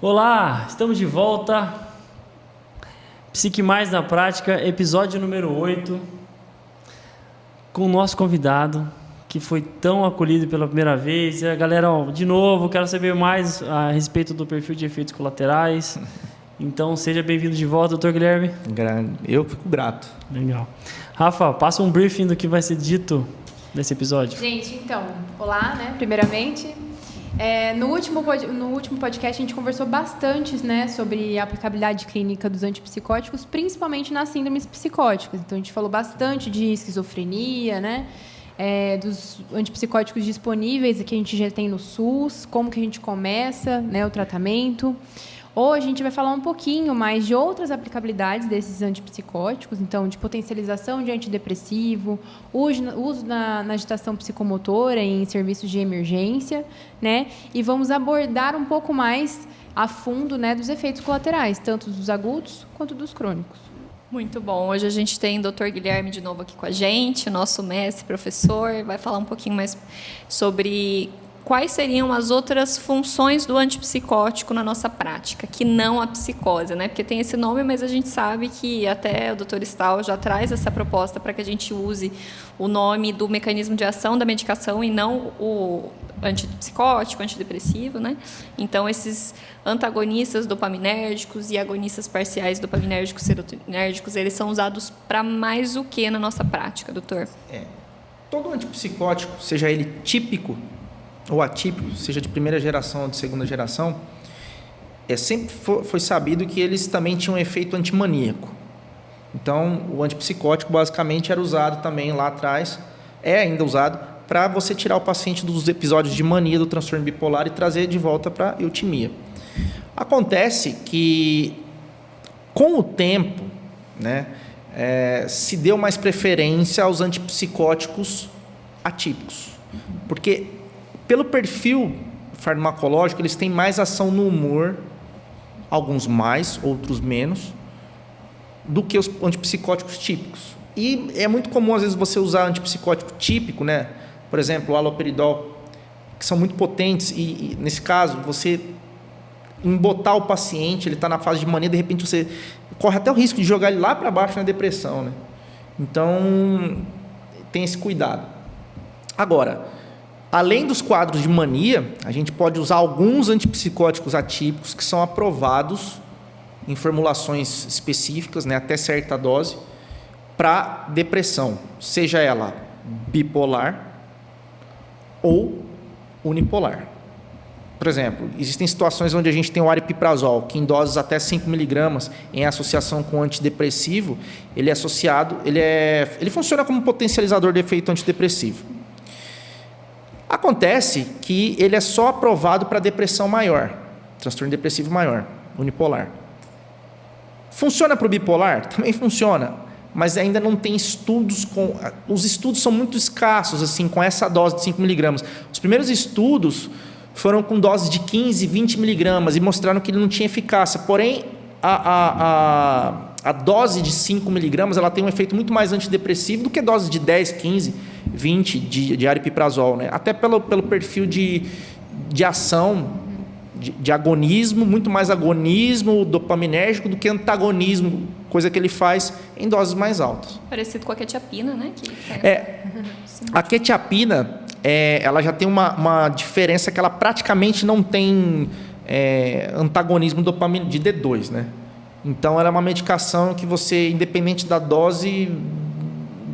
Olá, estamos de volta. Psique Mais na Prática, episódio número 8, com o nosso convidado, que foi tão acolhido pela primeira vez. E, galera, de novo, quero saber mais a respeito do perfil de efeitos colaterais. Então, seja bem-vindo de volta, Dr. Guilherme. Eu fico grato. Legal. Rafa, passa um briefing do que vai ser dito nesse episódio. Gente, então, olá, né, primeiramente. No último podcast a gente conversou bastante, né, sobre a aplicabilidade clínica dos antipsicóticos, principalmente nas síndromes psicóticas. Então a gente falou bastante de esquizofrenia, né, dos antipsicóticos disponíveis que a gente já tem no SUS, como que a gente começa, né, o tratamento. Hoje a gente vai falar um pouquinho mais de outras aplicabilidades desses antipsicóticos, então de potencialização de antidepressivo, uso na agitação psicomotora em serviços de emergência, né? E vamos abordar um pouco mais a fundo, né, dos efeitos colaterais, tanto dos agudos quanto dos crônicos. Muito bom. Hoje a gente tem o Dr. Guilherme de novo aqui com a gente, nosso mestre, professor, vai falar um pouquinho mais sobre quais seriam as outras funções do antipsicótico na nossa prática, que não a psicose, né? Porque tem esse nome, mas a gente sabe que até o Dr. Stahl já traz essa proposta para que a gente use o nome do mecanismo de ação da medicação e não o antipsicótico, antidepressivo, né? Então, esses antagonistas dopaminérgicos e agonistas parciais dopaminérgicos serotoninérgicos, eles são usados para mais o que na nossa prática, doutor? Todo antipsicótico, seja ele típico ou atípico, seja de primeira geração ou de segunda geração, sempre foi sabido que eles também tinham um efeito antimaníaco. Então, o antipsicótico basicamente era usado também lá atrás, é ainda usado, para você tirar o paciente dos episódios de mania do transtorno bipolar e trazer de volta para a eutimia. Acontece que, com o tempo, né, se deu mais preferência aos antipsicóticos atípicos, porque pelo perfil farmacológico, eles têm mais ação no humor, alguns mais, outros menos, do que os antipsicóticos típicos. E é muito comum, às vezes, você usar antipsicótico típico, né? Por exemplo, o haloperidol, que são muito potentes, e nesse caso, você embotar o paciente, ele está na fase de mania, de repente você corre até o risco de jogar ele lá para baixo na depressão, né? Então, tem esse cuidado. Agora, além dos quadros de mania, a gente pode usar alguns antipsicóticos atípicos que são aprovados em formulações específicas, né, até certa dose, para depressão, seja ela bipolar ou unipolar. Por exemplo, existem situações onde a gente tem o aripiprazol, que em doses até 5 mg, em associação com antidepressivo, ele funciona como potencializador de efeito antidepressivo. Acontece que ele é só aprovado para depressão maior, transtorno depressivo maior, unipolar. Funciona para o bipolar? Também funciona, mas ainda não tem estudos os estudos são muito escassos assim, com essa dose de 5 mg. Os primeiros estudos foram com doses de 15, 20 mg e mostraram que ele não tinha eficácia. Porém, a dose de 5 mg ela tem um efeito muito mais antidepressivo do que a dose de 10, 15, 20 de aripiprazol, né? Até pelo perfil de ação, de agonismo, muito mais agonismo dopaminérgico do que antagonismo, coisa que ele faz em doses mais altas. Parecido com a quetiapina, né? A quetiapina, ela já tem uma diferença que ela praticamente não tem antagonismo de D2, né? Então, ela é uma medicação que você, independente da dose,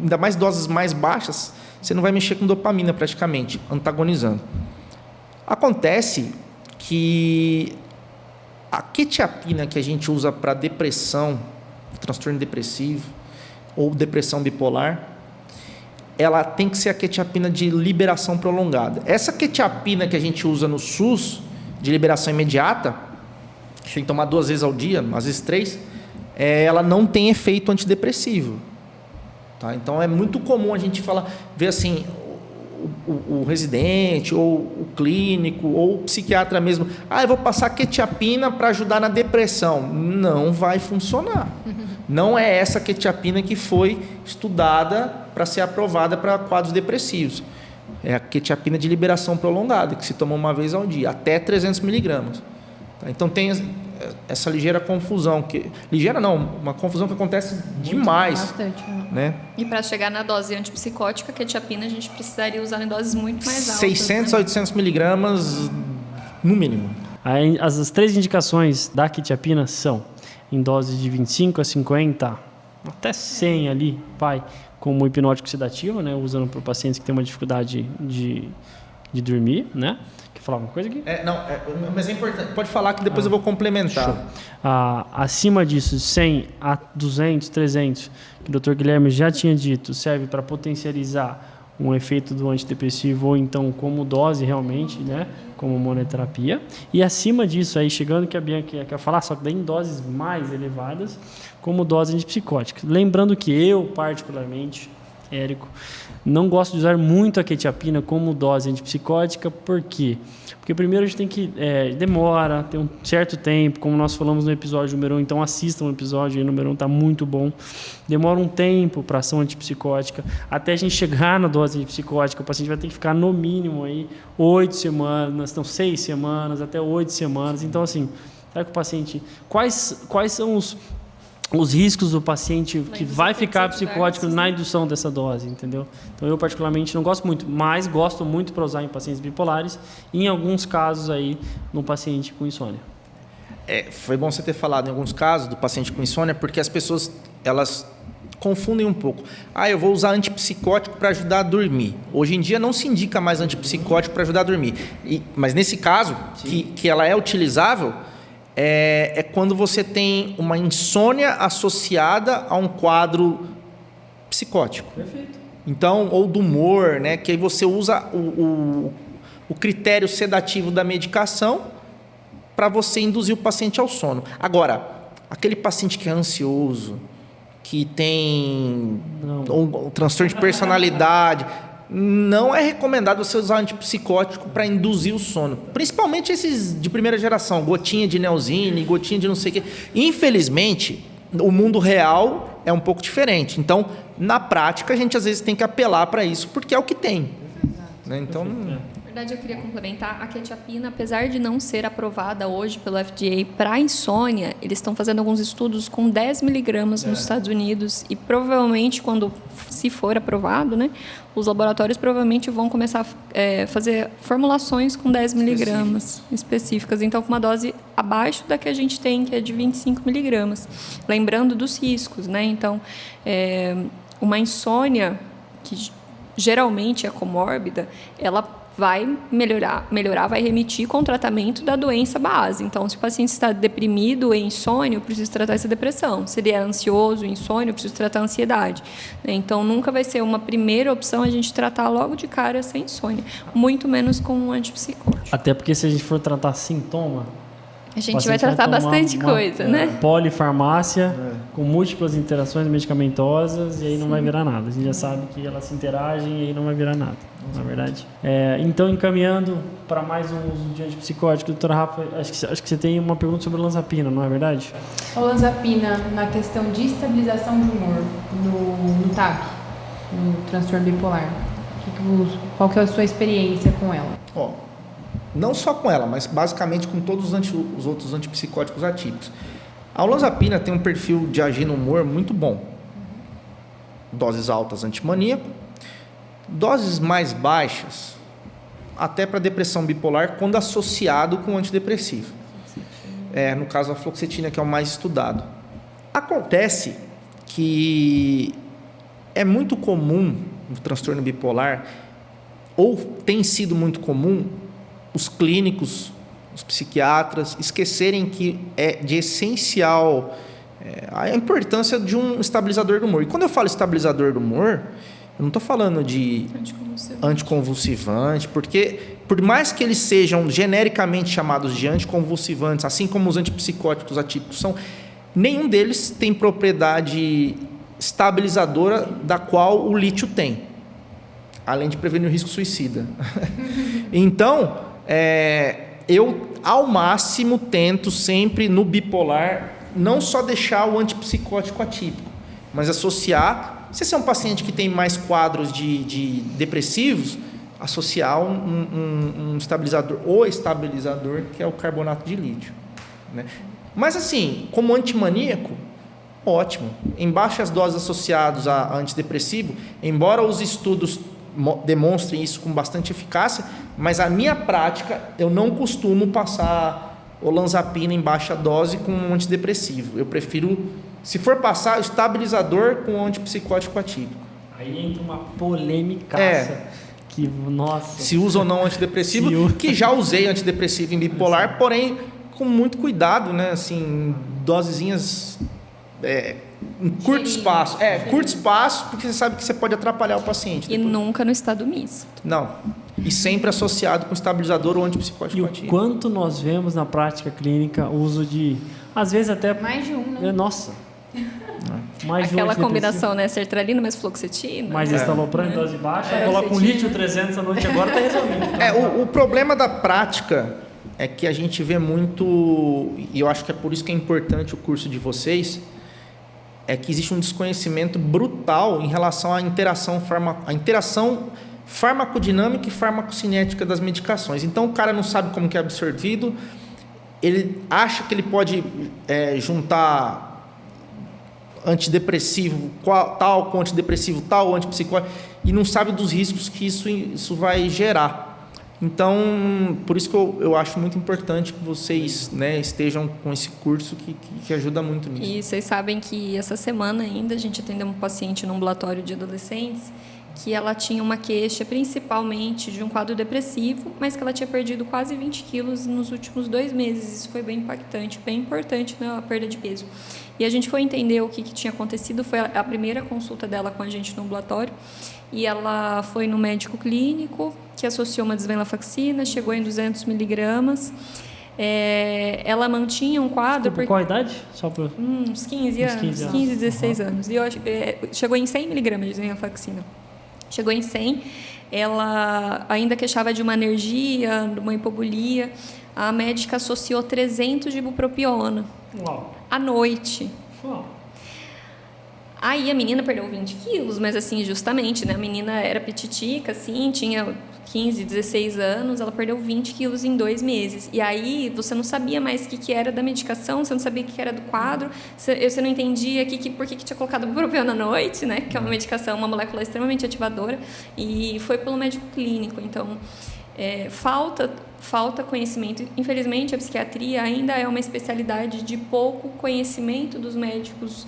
ainda mais doses mais baixas, você não vai mexer com dopamina praticamente, antagonizando. Acontece que a quetiapina que a gente usa para depressão, transtorno depressivo ou depressão bipolar, ela tem que ser a quetiapina de liberação prolongada. Essa quetiapina que a gente usa no SUS, de liberação imediata, que tem que tomar 2 vezes ao dia, às vezes 3, ela não tem efeito antidepressivo. Tá? Então, é muito comum a gente ver assim, o residente, ou o clínico, ou o psiquiatra mesmo, eu vou passar quetiapina para ajudar na depressão. Não vai funcionar. Não é essa quetiapina que foi estudada para ser aprovada para quadros depressivos. É a quetiapina de liberação prolongada, que se toma uma vez ao dia, até 300 mg. Tá? Então tem essa ligeira confusão. Ligeira não, uma confusão que acontece demais. Bastante. Né? E para chegar na dose antipsicótica, a quetiapina a gente precisaria usar em doses muito mais altas. 600 né? a 800 miligramas no mínimo. As 3 indicações da quetiapina são em doses de 25 a 50, até 100 ali, como hipnótico sedativo, né, usando para pacientes que têm uma dificuldade de dormir, né? Quer falar alguma coisa aqui? Mas é importante. Pode falar que depois eu vou complementar. Acima disso, 100 a 200, 300, que o Dr. Guilherme já tinha dito, serve para potencializar um efeito do antidepressivo ou então como dose realmente, né, como monoterapia. E acima disso, aí chegando que a Bianca quer falar, só que daí em doses mais elevadas, como dose antipsicótica. Lembrando que eu, particularmente, Érico, não gosto de usar muito a quetiapina como dose antipsicótica. Por quê? Porque primeiro a gente tem que... demora, tem um certo tempo, como nós falamos no episódio número 1, então assistam o episódio aí, número 1 está muito bom. Demora um tempo para ação antipsicótica. Até a gente chegar na dose antipsicótica, o paciente vai ter que ficar no mínimo aí 8 semanas, então 6 semanas, até 8 semanas. Então, assim, sabe que o paciente... Quais são os riscos do paciente que vai ficar psicótico na indução dessa dose, entendeu? Então, eu particularmente não gosto muito, mas gosto muito para usar em pacientes bipolares e em alguns casos aí no paciente com insônia. Foi bom você ter falado em alguns casos do paciente com insônia, porque as pessoas, elas confundem um pouco. Eu vou usar antipsicótico para ajudar a dormir. Hoje em dia não se indica mais antipsicótico para ajudar a dormir. Mas nesse caso, que ela é utilizável, é quando você tem uma insônia associada a um quadro psicótico. Perfeito. Então, ou do humor, né? Que aí você usa o critério sedativo da medicação para você induzir o paciente ao sono. Agora, aquele paciente que é ansioso, que tem um transtorno de personalidade, não é recomendado você usar antipsicótico para induzir o sono. Principalmente esses de primeira geração, gotinha de Neosine, gotinha de não sei o quê. Infelizmente, o mundo real é um pouco diferente. Então, na prática, a gente às vezes tem que apelar para isso, porque é o que tem. Né? Então, Na verdade, eu queria complementar. A quetiapina, apesar de não ser aprovada hoje pelo FDA para insônia, eles estão fazendo alguns estudos com 10 miligramas nos Estados Unidos e provavelmente, se for aprovado, né, os laboratórios provavelmente vão começar a fazer formulações com 10 miligramas específicas. Então, com uma dose abaixo da que a gente tem, que é de 25 miligramas. Lembrando dos riscos, né? Então, uma insônia que geralmente é comórbida, ela vai melhorar, vai remitir com o tratamento da doença base. Então, se o paciente está deprimido em insônia, eu preciso tratar essa depressão. Se ele é ansioso em insônia, eu preciso tratar a ansiedade. Então, nunca vai ser uma primeira opção a gente tratar logo de cara essa insônia, muito menos com um antipsicótico. Até porque se a gente for tratar sintoma, a gente vai tratar bastante coisa, né? Polifarmácia, com múltiplas interações medicamentosas, e aí não vai virar nada. A gente já sabe que elas se interagem e aí não vai virar nada, na verdade. Então, encaminhando para mais um uso de antipsicótico, doutora Rafa, acho que você tem uma pergunta sobre olanzapina, não é verdade? A olanzapina, na questão de estabilização de humor no TAB, no transtorno bipolar, qual que é a sua experiência com ela? Não só com ela, mas basicamente com todos os outros antipsicóticos atípicos. A olanzapina tem um perfil de agir no humor muito bom. Doses altas antimaníaco, doses mais baixas até para depressão bipolar quando associado com antidepressivo. No caso a fluoxetina, que é o mais estudado. Acontece que é muito comum no transtorno bipolar, ou tem sido muito comum, os clínicos, os psiquiatras, esquecerem que é de essencial a importância de um estabilizador do humor. E quando eu falo estabilizador do humor, eu não estou falando de anticonvulsivante, porque por mais que eles sejam genericamente chamados de anticonvulsivantes, assim como os antipsicóticos atípicos são, nenhum deles tem propriedade estabilizadora da qual o lítio tem, além de prevenir o risco suicida. Então, eu, ao máximo, tento sempre, no bipolar, não só deixar o antipsicótico atípico, mas associar, se você é um paciente que tem mais quadros de depressivos, associar um estabilizador, o estabilizador, que é o carbonato de lítio. né? Mas assim, como antimaníaco, ótimo. Em baixas doses associadas a antidepressivo, embora os estudos demonstrem isso com bastante eficácia, mas a minha prática, eu não costumo passar olanzapina em baixa dose com um antidepressivo. Eu prefiro, se for passar, o estabilizador com um antipsicótico atípico. Aí entra uma polêmicaça que, nossa... Se usa ou não antidepressivo, que já usei antidepressivo em bipolar, porém com muito cuidado, né? Assim, dosezinhas em curto espaço. Curto espaço, porque você sabe que você pode atrapalhar o paciente. E depois. nunca no estado misto. Não. E sempre associado com estabilizador ou antipsicótico E o ativo. quanto nós vemos na prática clínica o uso de, às vezes até... Mais de um, né? Nossa. Mais de um Aquela antidepressivo. combinação, né? Sertralina mais fluoxetina. Mais estalopram em dose baixa, coloca um lítio 300 à noite agora, tá resolvido. O problema da prática é que a gente vê muito, e eu acho que é por isso que é importante o curso de vocês, é que existe um desconhecimento brutal em relação à interação farmacodinâmica e farmacocinética das medicações. Então, o cara não sabe como que é absorvido, ele acha que ele pode juntar antidepressivo tal com antidepressivo tal, antipsicótico, e não sabe dos riscos que isso vai gerar. Então, por isso que eu acho muito importante que vocês, né, estejam com esse curso que ajuda muito nisso. E vocês sabem que essa semana ainda a gente atendeu um paciente no ambulatório de adolescentes que ela tinha uma queixa principalmente de um quadro depressivo, mas que ela tinha perdido quase 20 quilos nos últimos 2 meses. Isso foi bem impactante, bem importante, né, a perda de peso. E a gente foi entender o que tinha acontecido, foi a primeira consulta dela com a gente no ambulatório, e ela foi no médico clínico, que associou uma desvenlafaxina, chegou em 200 miligramas. Ela mantinha um quadro... Por qual idade? Só por... Uns 15 anos, 15, 16 anos. E chegou em 100 miligramas de desvenlafaxina. Chegou em 100, ela ainda queixava de uma alergia, de uma hipobulia. A médica associou 300 de ibupropiona. Uau. À noite. Uau. Aí a menina perdeu 20 quilos, mas assim, justamente, né? A menina era petitica, assim, tinha 15, 16 anos, ela perdeu 20 quilos em 2 meses. E aí você não sabia mais o que era da medicação, você não sabia o que era do quadro, você não entendia por que tinha colocado ibupropiona à noite, né? Que é uma medicação, uma molécula extremamente ativadora, e foi pelo médico clínico. Então, falta conhecimento. Infelizmente, a psiquiatria ainda é uma especialidade de pouco conhecimento dos médicos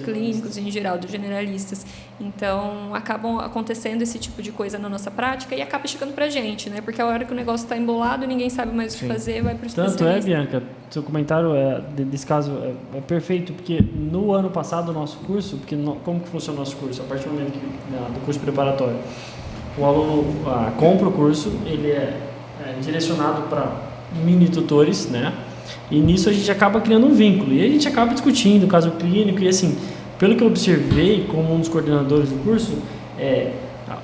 clínicos em geral, dos generalistas. Então, acabam acontecendo esse tipo de coisa na nossa prática e acaba chegando pra gente, né? Porque a hora que o negócio está embolado, ninguém sabe mais o que fazer, vai pro especialista. Tanto Bianca, seu comentário desse caso é perfeito, porque no ano passado o nosso curso, como que funciona o nosso curso? A partir do momento do curso preparatório, o aluno compra o curso, ele é direcionado para mini tutores, né? E nisso a gente acaba criando um vínculo. E a gente acaba discutindo o caso clínico. E assim, pelo que eu observei como um dos coordenadores do curso,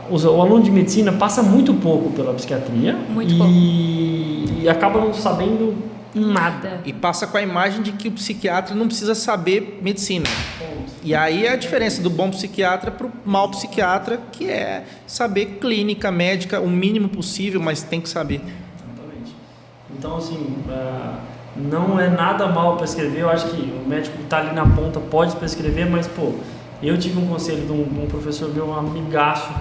o aluno de medicina passa muito pouco pela psiquiatria e acaba não sabendo nada. E passa com a imagem de que o psiquiatra não precisa saber medicina. E aí é a diferença do bom psiquiatra para o mau psiquiatra, que é saber clínica, médica, o mínimo possível, mas tem que saber. Exatamente. Então, assim, não é nada mal prescrever. Eu acho que o médico que está ali na ponta pode prescrever, mas, eu tive um conselho de um professor meu, um amigaço,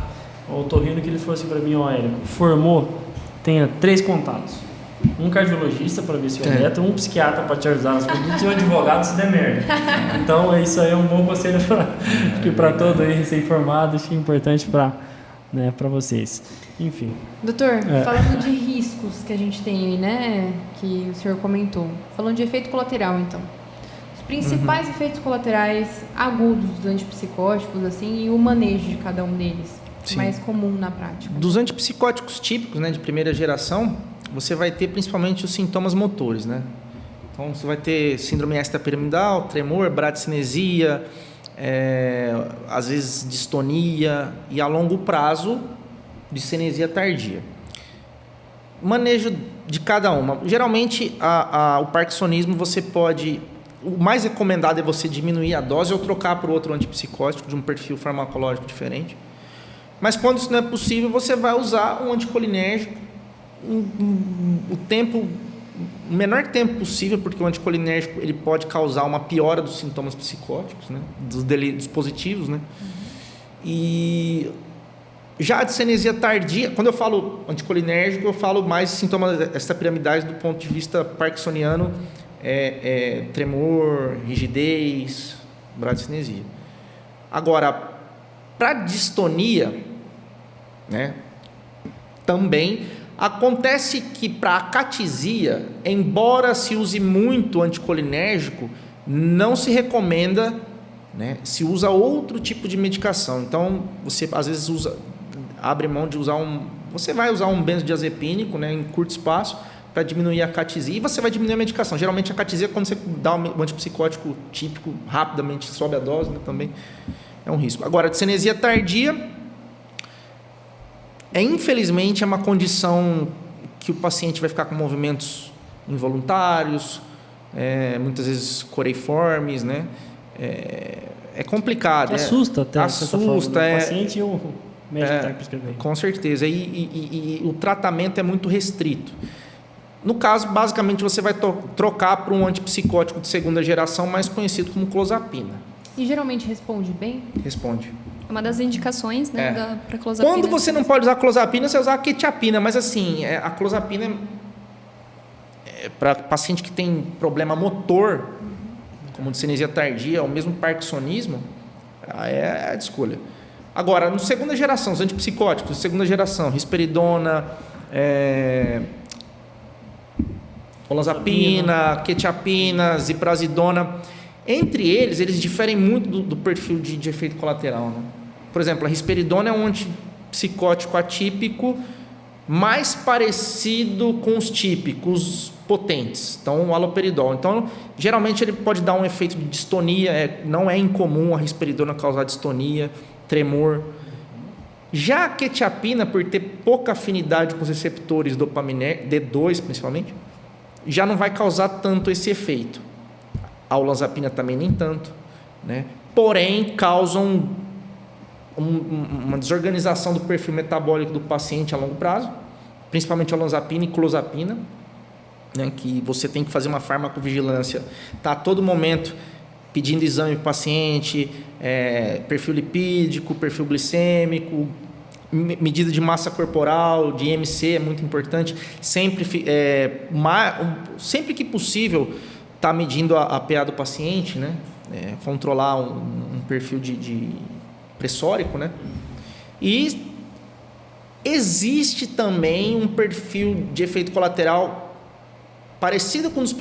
o otorrino, que ele falou assim para mim: Érico, formou, tenha 3 contatos. Um cardiologista para ver se o eletro, um psiquiatra para te ajudar nos produtos e um advogado se der merda. Então, isso aí é um bom conselho para todo aí recém-formado. Acho que é importante para vocês. Enfim. Doutor, falando de riscos que a gente tem aí, né, que o senhor comentou, falando de efeito colateral, então. Os principais efeitos colaterais agudos dos antipsicóticos, assim, e o manejo de cada um deles, mais comum na prática. Dos antipsicóticos típicos, né, de primeira geração, você vai ter principalmente os sintomas motores, né? Então, você vai ter síndrome extrapiramidal, tremor, bradicinesia, às vezes distonia e, a longo prazo, discinesia tardia. Manejo de cada uma. Geralmente, o parkinsonismo você pode... O mais recomendado é você diminuir a dose ou trocar por outro antipsicótico de um perfil farmacológico diferente. Mas quando isso não é possível, você vai usar um anticolinérgico o tempo o menor tempo possível, porque o anticolinérgico ele pode causar uma piora dos sintomas psicóticos, né? Dos positivos, né? E já a discinesia tardia, quando eu falo anticolinérgico, eu falo mais sintomas extrapiramidais do ponto de vista parkinsoniano, tremor, rigidez, bradicinesia. Agora, para distonia, né, também acontece que para acatisia, embora se use muito anticolinérgico, não se recomenda, né, se usa outro tipo de medicação. Então, você às vezes abre mão de usar você vai usar um benzodiazepínico, né, em curto espaço para diminuir a acatisia e você vai diminuir a medicação. Geralmente a acatisia, quando você dá um antipsicótico típico, rapidamente sobe a dose, né, também é um risco. Agora, a discinesia tardia infelizmente é uma condição que o paciente vai ficar com movimentos involuntários, muitas vezes coreiformes, né? É complicado. Assusta até. Assusta. O paciente e o médico está prescrevendo. Com certeza. E o tratamento é muito restrito. No caso, basicamente, você vai trocar para um antipsicótico de segunda geração, mais conhecido como clozapina. E geralmente responde bem? Responde. É uma das indicações, né, para clozapina. Quando você não pode usar clozapina, você usa a quetiapina, mas assim, a clozapina para paciente que tem problema motor, como discinesia tardia, ou mesmo parkinsonismo, é a escolha. Agora, no segunda geração, os antipsicóticos de segunda geração, risperidona, olanzapina, quetiapina, ziprasidona, entre eles diferem muito do perfil de efeito colateral, né? Por exemplo, a risperidona é um antipsicótico atípico mais parecido com os típicos potentes, então o haloperidol. Então, geralmente ele pode dar um efeito de distonia, não é incomum a risperidona causar distonia, tremor. Já a quetiapina, por ter pouca afinidade com os receptores dopaminérgicos, D2 principalmente, já não vai causar tanto esse efeito. A olanzapina também nem tanto, né? Porém, causam uma desorganização do perfil metabólico do paciente a longo prazo, principalmente a olanzapina e clozapina, né? Que você tem que fazer uma farmacovigilância, tá a todo momento pedindo exame para o paciente, perfil lipídico, perfil glicêmico, medida de massa corporal, de IMC é muito importante, sempre que possível está medindo a PA do paciente, né? Controlar um perfil de pressórico, né? E existe também um perfil de efeito colateral parecido com os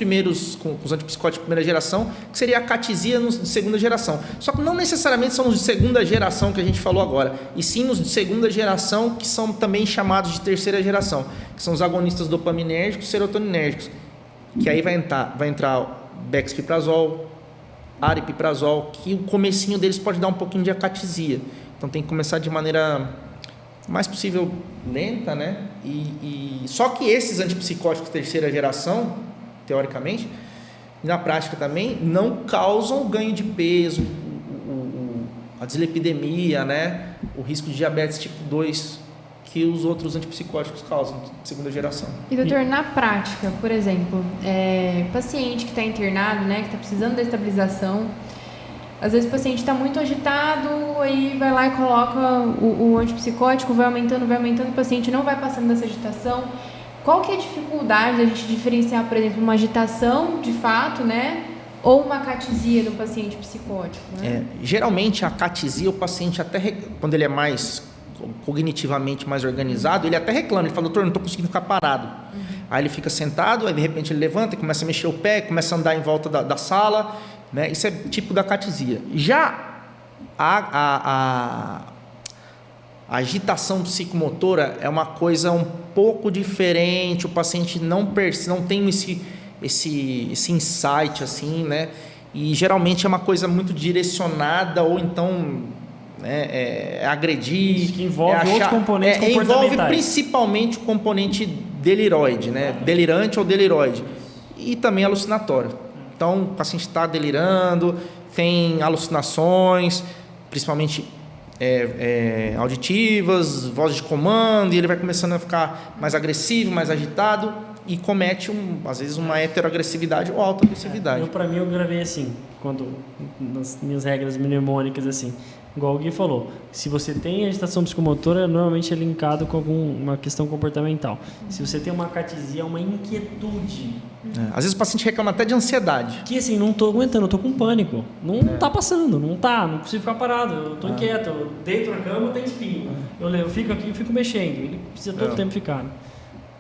antipsicóticos de primeira geração, que seria a acatisia de segunda geração. Só que não necessariamente são os de segunda geração que a gente falou agora, e sim os de segunda geração que são também chamados de terceira geração, que são os agonistas dopaminérgicos e serotoninérgicos, que aí vai entrar Bexpiprazol, Aripiprazol, que o comecinho deles pode dar um pouquinho de acatisia. Então tem que começar de maneira mais possível lenta, né? Só que esses antipsicóticos de terceira geração, teoricamente, e na prática também, não causam ganho de peso, a dislipidemia, né? O risco de diabetes tipo 2 que os outros antipsicóticos causam de segunda geração. E doutor, na prática, por exemplo, paciente que está internado, né, que está precisando da estabilização, às vezes o paciente está muito agitado, aí vai lá e coloca o antipsicótico, vai aumentando, o paciente não vai passando dessa agitação. Qual que é a dificuldade da gente diferenciar, por exemplo, uma agitação de fato, né, ou uma acatisia do paciente psicótico, né? Geralmente a acatisia, o paciente até, quando ele é mais cognitivamente mais organizado, ele até reclama, ele fala, doutor, não estou conseguindo ficar parado. Aí ele fica sentado, aí de repente ele levanta, começa a mexer o pé, começa a andar em volta da sala, né? Isso é tipo da acatisia. Já a agitação psicomotora é uma coisa um pouco diferente, o paciente não tem esse insight assim, né? E geralmente é uma coisa muito direcionada, ou então agredir. Que envolve outros componentes comportamentais. Envolve principalmente o componente deliroide, né? Delirante ou deliroide. E também alucinatório. Então, o paciente está delirando, tem alucinações, principalmente auditivas, voz de comando, e ele vai começando a ficar mais agressivo, mais agitado. e comete, às vezes, uma heteroagressividade ou autoagressividade. Para mim, eu gravei assim, nas minhas regras mnemônicas, assim, igual o Gui falou, se você tem agitação psicomotora, normalmente é linkado com alguma questão comportamental. Se você tem uma acatesia, uma inquietude. Às vezes o paciente reclama até de ansiedade. Que assim, não estou aguentando, eu estou com pânico. Não está passando, não consigo ficar parado, eu estou inquieto, eu deito na cama, tem espinho. Eu fico aqui e fico mexendo, ele precisa todo o tempo ficar, né?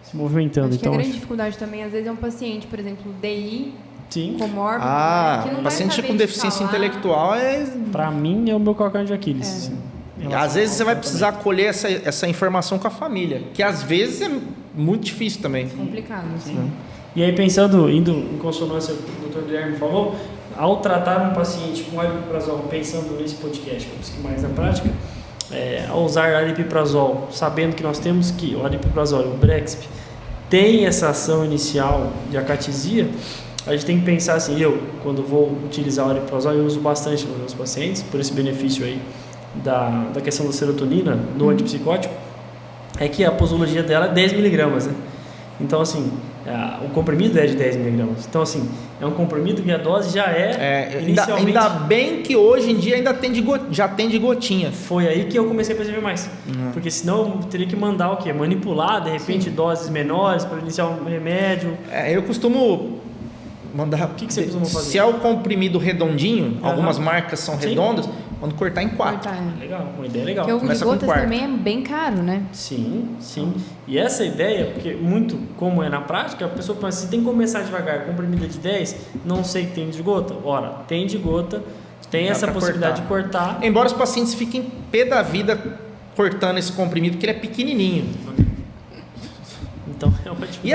Se movimentando. Acho então, que a grande dificuldade também, às vezes, é um paciente, por exemplo, DI, sim, comórbido, que não vai paciente saber com te deficiência falar. intelectual para mim é o meu calcanhar de Aquiles. E às vezes você vai precisar colher essa informação com a família, que às vezes é muito difícil também. Complicado, sim. E aí, indo em consonância com o Dr. Guilherme falou, ao tratar um paciente com aripiprazol, pensando nesse podcast, que eu mais na prática, ao usar aripiprazol, sabendo que nós temos que o aripiprazol, o Brexp, tem essa ação inicial de acatesia, a gente tem que pensar assim, quando vou utilizar o aripiprazol, eu uso bastante nos meus pacientes, por esse benefício aí da questão da serotonina no antipsicótico, é que a posologia dela é 10 miligramas, né? Então, assim, o comprimido é de 10 miligramas. Então, assim, é um comprimido que a dose já inicialmente... Ainda bem que hoje em dia já tem de gotinha. Foi aí que eu comecei a perceber mais. Porque senão eu teria que mandar o quê? Manipular, de repente, doses menores para iniciar um remédio. Eu costumo mandar... O que você costuma fazer? Se é o comprimido redondinho, algumas marcas são redondas, mando cortar em 4. Legal, uma ideia legal. Porque o de gotas também é bem caro, né? Sim. E essa ideia, porque muito como é na prática, a pessoa pensa, se tem que começar devagar, comprimido de 10, não sei que tem de gota. Ora, tem de gota, tem essa possibilidade de cortar. Embora os pacientes fiquem pé da vida cortando esse comprimido, porque ele é pequenininho. Então, é uma dificuldade. E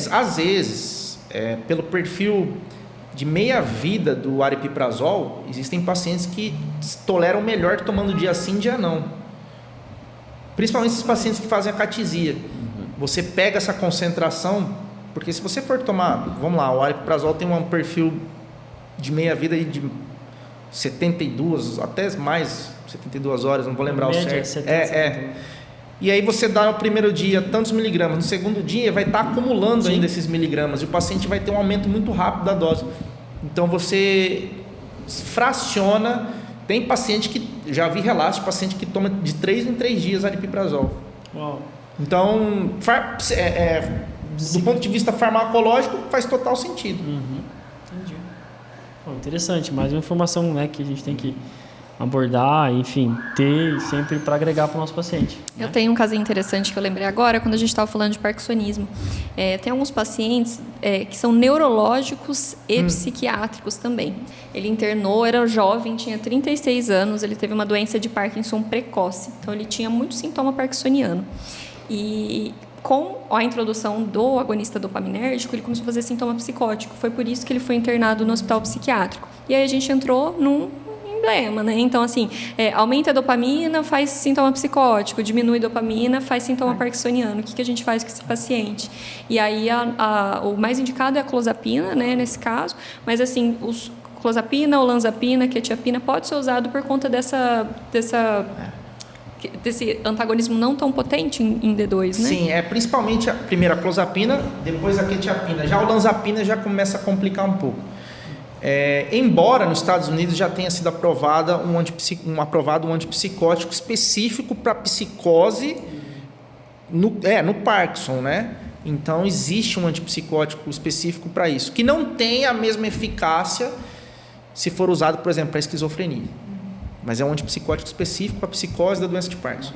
às vezes, pelo perfil de meia-vida do aripiprazol, existem pacientes que toleram melhor tomando dia sim, dia não. Principalmente esses pacientes que fazem acatesia. Você pega essa concentração, porque se você for tomar, vamos lá, o aripiprazol tem um perfil de meia-vida de 72, até mais, 72 horas, não vou lembrar o certo. 70. E aí você dá no primeiro dia tantos miligramas, no segundo dia vai estar acumulando ainda esses miligramas, e o paciente vai ter um aumento muito rápido da dose. Então você fraciona. Tem paciente que, já vi relatos de paciente que toma de 3 em 3 dias aripiprazol. Uau. Então, do ponto de vista farmacológico, faz total sentido. Entendi. Bom, interessante, mais uma informação, né, que a gente tem que abordar, enfim, ter sempre para agregar para o nosso paciente. Eu tenho um caso interessante que eu lembrei agora, quando a gente estava falando de parkinsonismo. Tem alguns pacientes que são neurológicos e psiquiátricos também. Ele internou, era jovem, tinha 36 anos, ele teve uma doença de Parkinson precoce. Então, ele tinha muito sintoma parkinsoniano. E com a introdução do agonista dopaminérgico, ele começou a fazer sintoma psicótico. Foi por isso que ele foi internado no hospital psiquiátrico. E aí a gente entrou num emblema, né? Então, assim, aumenta a dopamina, faz sintoma psicótico, diminui a dopamina, faz sintoma parkinsoniano. O que a gente faz com esse paciente? E aí, o mais indicado é a clozapina, né, nesse caso, mas, assim, clozapina, olanzapina, quetiapina, pode ser usado por conta desse antagonismo não tão potente em D2, né? Sim, principalmente a primeira clozapina, depois a quetiapina. Já a olanzapina já começa a complicar um pouco. Embora nos Estados Unidos já tenha sido aprovado um antipsicótico específico para psicose no Parkinson, né? Então existe um antipsicótico específico para isso, que não tem a mesma eficácia se for usado, por exemplo, para esquizofrenia. Mas é um antipsicótico específico para a psicose da doença de Parkinson.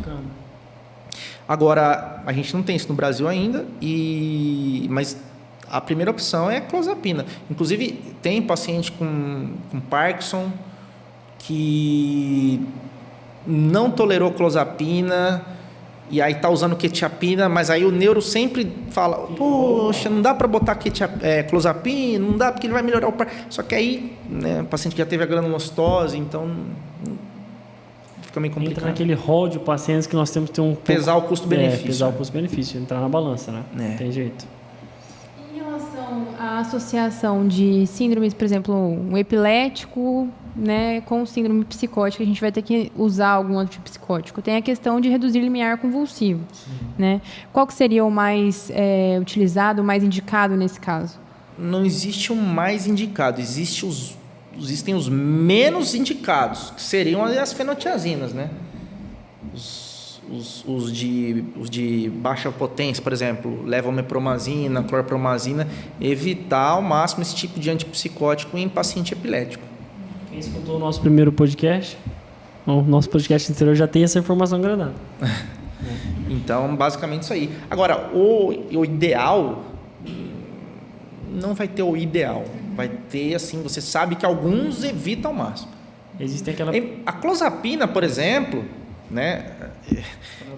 Agora, a gente não tem isso no Brasil ainda, mas a primeira opção é a clozapina. Inclusive, tem paciente com Parkinson que não tolerou clozapina e aí está usando quetiapina, mas aí o neuro sempre fala, poxa, não dá para botar clozapina, não dá porque ele vai melhorar o Parkinson. Só que aí, né, o paciente já teve a granulostose, então fica meio complicado. Entra naquele rol de pacientes que nós temos que ter pesar o custo-benefício. Pesar o custo-benefício, entrar na balança, né? Não tem jeito. A associação de síndromes, por exemplo, um epilético, né, com síndrome psicótica, a gente vai ter que usar algum antipsicótico. Tem a questão de reduzir limiar convulsivo, né? Qual que seria o mais utilizado, o mais indicado nesse caso? Não existe um mais indicado, existem os menos indicados, que seriam as fenotiazinas, né? Os de baixa potência, por exemplo, levomepromazina, clorpromazina, evitar ao máximo esse tipo de antipsicótico em paciente epilético. Quem escutou o nosso primeiro podcast, o nosso podcast anterior já tem essa informação granada. Então, basicamente isso aí. Agora, o ideal, não vai ter o ideal. Vai ter, assim, você sabe que alguns evitam ao máximo. Existe aquela... A clozapina, por exemplo, né,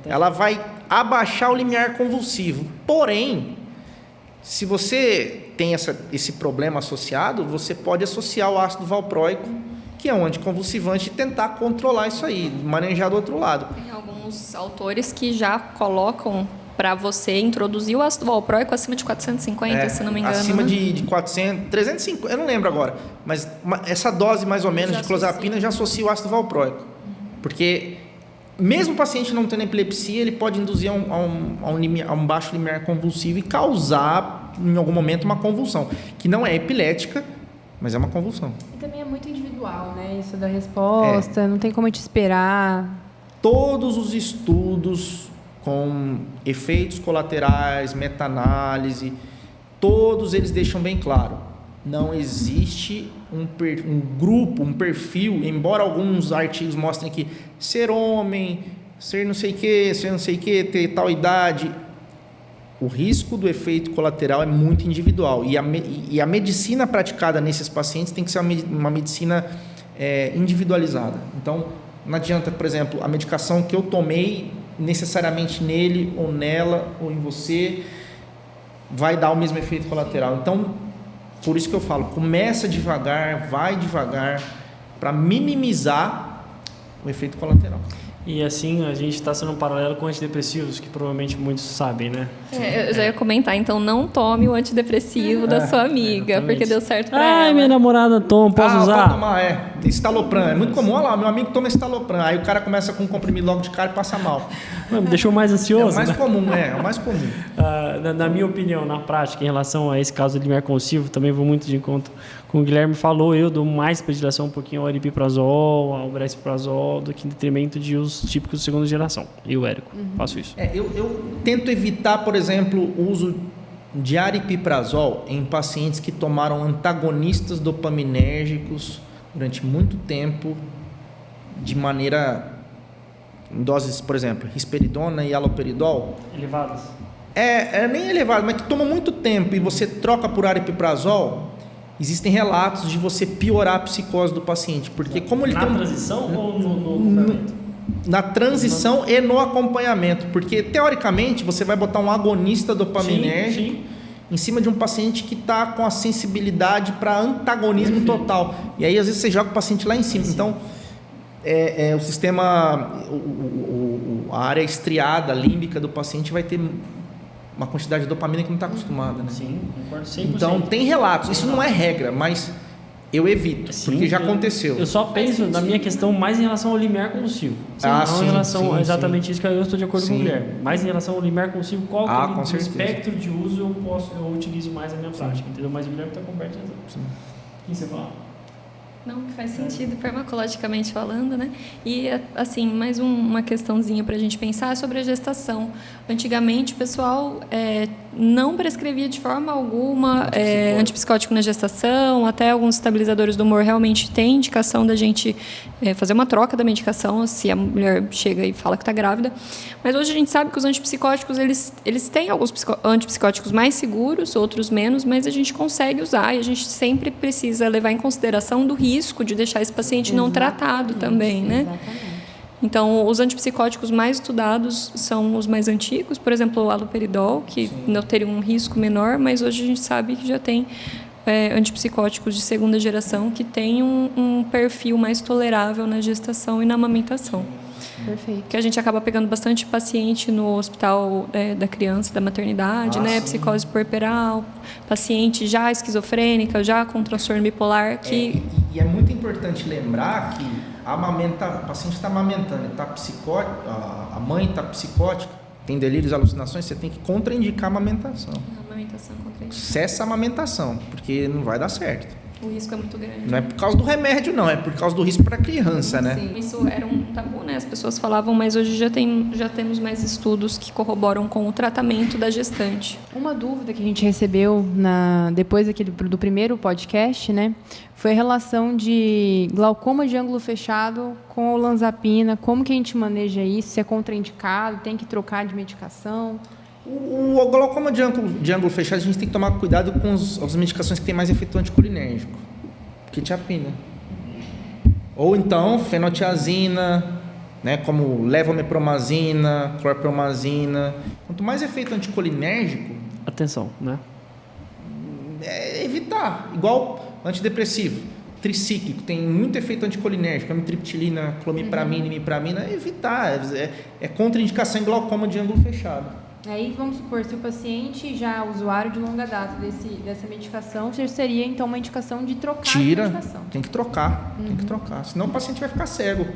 ela vai abaixar o limiar convulsivo. Porém, se você tem esse problema associado, você pode associar o ácido valproico, que é um anticonvulsivante, e tentar controlar isso aí, manejar do outro lado. Tem alguns autores que já colocam para você introduzir o ácido valproico acima de 450, se não me engano. Acima né? de 400, 350, eu não lembro agora, mas essa dose mais ou menos de clozapina já associa o ácido valproico. Porque mesmo o paciente não tendo epilepsia, ele pode induzir a um baixo limiar convulsivo e causar, em algum momento, uma convulsão, que não é epilética, mas é uma convulsão. E também é muito individual, né? Isso da resposta, não tem como te esperar. Todos os estudos com efeitos colaterais, meta-análise, todos eles deixam bem claro, não existe um grupo, um perfil, embora alguns artigos mostrem que ser homem, ser não sei o que, ter tal idade, o risco do efeito colateral é muito individual. E a medicina praticada nesses pacientes tem que ser uma medicina individualizada. Então, não adianta, por exemplo, a medicação que eu tomei necessariamente nele ou nela ou em você vai dar o mesmo efeito colateral. Então, por isso que eu falo, começa devagar, vai devagar, para minimizar o efeito colateral. E assim, a gente está sendo um paralelo com antidepressivos, que provavelmente muitos sabem, né? Eu já ia comentar, então não tome o antidepressivo da sua amiga, porque deu certo pra ela. Ai, minha namorada toma, posso usar? Pode tomar, estalopram, é muito comum. Olha lá, meu amigo toma estalopram, aí o cara começa com um comprimido logo de cara e passa mal. Me deixou mais ansioso. É o mais né? comum, é o mais comum. Na minha opinião, na prática, em relação a esse caso de limiar convulsivo, também vou muito de encontro com o Guilherme falou, eu dou mais predileção um pouquinho ao aripiprazol, ao brexpiprazol, do que em detrimento de usos típicos de segunda geração. Eu, Érico, faço isso. Eu tento evitar, por exemplo, o uso de aripiprazol em pacientes que tomaram antagonistas dopaminérgicos durante muito tempo, de maneira, em doses, por exemplo, risperidona e haloperidol. Elevadas? Nem elevado, mas que toma muito tempo e você troca por aripiprazol, existem relatos de você piorar a psicose do paciente, porque como ele na tem transição ou no acompanhamento? Na transição e no acompanhamento, porque teoricamente você vai botar um agonista dopaminérgico em cima de um paciente que está com a sensibilidade para antagonismo total, e aí às vezes você joga o paciente lá em cima. Então o sistema, a área estriada límbica do paciente vai ter uma quantidade de dopamina que não está acostumada, né? Sim, concordo 100%. Então tem relatos, isso não é regra, mas eu evito, porque já aconteceu. Eu só penso na minha questão mais em relação ao limiar convulsivo. Não em relação a exatamente isso que eu estou de acordo com o Guilherme. Mas em relação ao limiar convulsivo, qual que é o espectro de uso eu utilizo mais na minha prática, entendeu? Mas o Guilherme está coberto. O que você fala? Não, que faz sentido farmacologicamente falando, né? E, assim, mais uma questãozinha para a gente pensar sobre a gestação. Antigamente, o pessoal não prescrevia de forma alguma antipsicótico na gestação, até alguns estabilizadores do humor realmente têm indicação da gente fazer uma troca da medicação se a mulher chega e fala que está grávida. Mas hoje a gente sabe que os antipsicóticos, eles têm alguns antipsicóticos mais seguros, outros menos, mas a gente consegue usar e a gente sempre precisa levar em consideração do risco de deixar esse paciente não tratado também, né? Exatamente. Então, os antipsicóticos mais estudados são os mais antigos, por exemplo, o haloperidol, que não teria um risco menor, mas hoje a gente sabe que já tem antipsicóticos de segunda geração que têm um perfil mais tolerável na gestação e na amamentação. Perfeito. Que a gente acaba pegando bastante paciente no hospital da criança, da maternidade, né? Sim. Psicose puerperal, paciente já esquizofrênica, já com transtorno bipolar. E é muito importante lembrar que o paciente está amamentando, a mãe está psicótica, tem delírios, alucinações, você tem que contraindicar a amamentação. A amamentação contraindicada. Cessa a amamentação, porque não vai dar certo. O risco é muito grande. Não é por causa do remédio, não, é por causa do risco para a criança, né? Sim, isso era um tabu, né? As pessoas falavam, mas hoje já temos mais estudos que corroboram com o tratamento da gestante. Uma dúvida que a gente recebeu depois do primeiro podcast, né, foi a relação de glaucoma de ângulo fechado com olanzapina. Como que a gente maneja isso? Se é contraindicado? Tem que trocar de medicação? O glaucoma de ângulo fechado, a gente tem que tomar cuidado com as medicações que têm mais efeito anticolinérgico. Quetiapina. Ou então, fenotiazina, né, como levomepromazina, clorpromazina. Quanto mais efeito anticolinérgico... Atenção, né? É evitar. Igual antidepressivo. Tricíclico, tem muito efeito anticolinérgico. Amitriptilina, clomipramina, imipramina. É evitar. É contraindicação em glaucoma de ângulo fechado. Aí, vamos supor, se o paciente já é usuário de longa data dessa medicação, seria, então, uma indicação de trocar a medicação. Tem que trocar, tem que trocar. Senão o paciente vai ficar cego.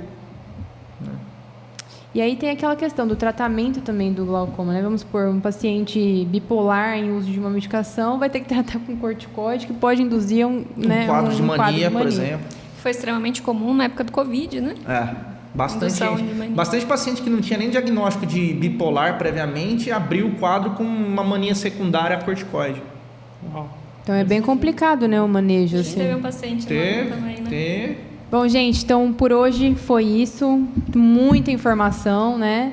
E aí tem aquela questão do tratamento também do glaucoma, né? Vamos supor, um paciente bipolar em uso de uma medicação vai ter que tratar com corticoide, que pode induzir um quadro de mania, por exemplo. Foi extremamente comum na época do Covid, né? Bastante paciente que não tinha nem diagnóstico de bipolar previamente abriu o quadro com uma mania secundária a corticoide. Então é bem complicado, né, o manejo. Assim. Teve um paciente também, né? Bom, gente, então por hoje foi isso. Muita informação, né?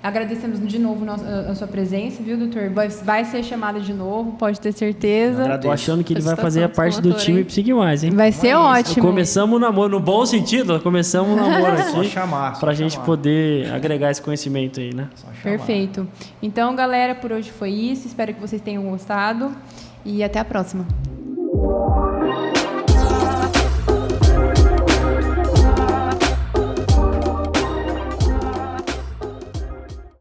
Agradecemos de novo a sua presença, viu, doutor? Vai ser chamado de novo, pode ter certeza. Tô achando que ele vai fazer a parte do time Psique Mais, hein? Vai ser ótimo. Começamos o namoro, no bom sentido, começamos o namoro aqui. Só chamar. Pra gente poder agregar esse conhecimento aí, né? Perfeito. Então, galera, por hoje foi isso. Espero que vocês tenham gostado e até a próxima.